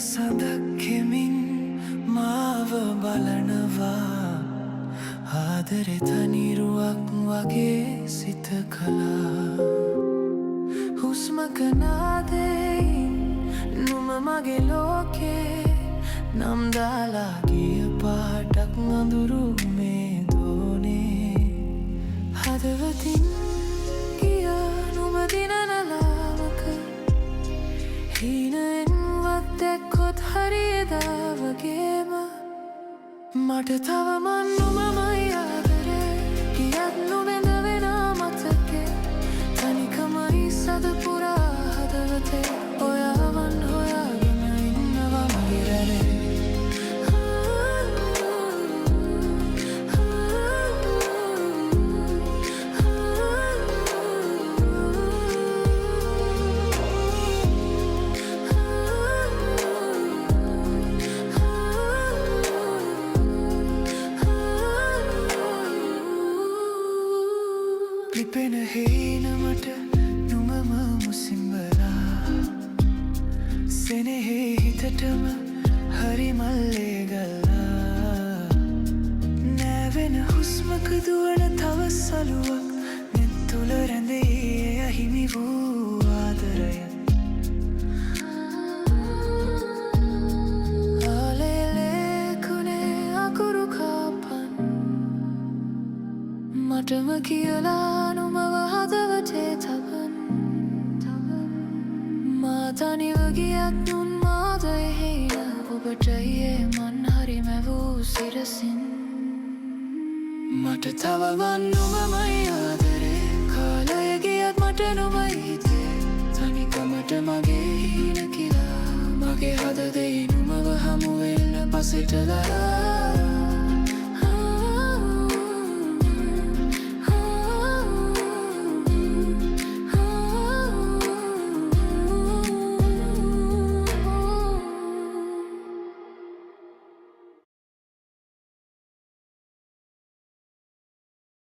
සඳක්කෙමින් මාව බලනවා ආදරෙ තනිරුවක් වගේ සිත කළා හුස්මක නාදෙයින් නුම මගේ ලෝකේ නම් දාලා ගිය පාටක් අඳුරු මේ දෝනේ හදවතින් ගිය නුම දිනනලාවක හීනයෙන්වත් දැක්කොත් හරියදා වගේම මට තවමන් නුමමයි ආදරේ ගියත් නොමෙඳ වෙන මතකේ තනිකමයි සද පුරා හදවතේ ඔයාවන් හොයාගෙන ඉන්නවා මගේ රැළේ ලිපෙන හේනමට නුමම මුසිම්බලා සෙනෙහි හිතටම හරි මල්ලේ ගල්ලා නැවෙන හුස්මක දුවන තව සලුවක් නෙත් තුල රැඳේ අහිමි වූ ආදරය ආලේලේකුනේ අකුරු කාපන් මටම කියලා නුමව හදවතේ තබන් මා තනිව ගියත් නුන් මාද එහෙයින ඔබටයේ මන් හරි මැවූ සිරසින් මට තවමන් නුමමයි ආදරේ කාලය ගියත් මට නුමයි හිතේ තනිකමට මගේ හීන කියලා මගේ හද දෙයි නුමව හමුවෙන්න පසෙට දරා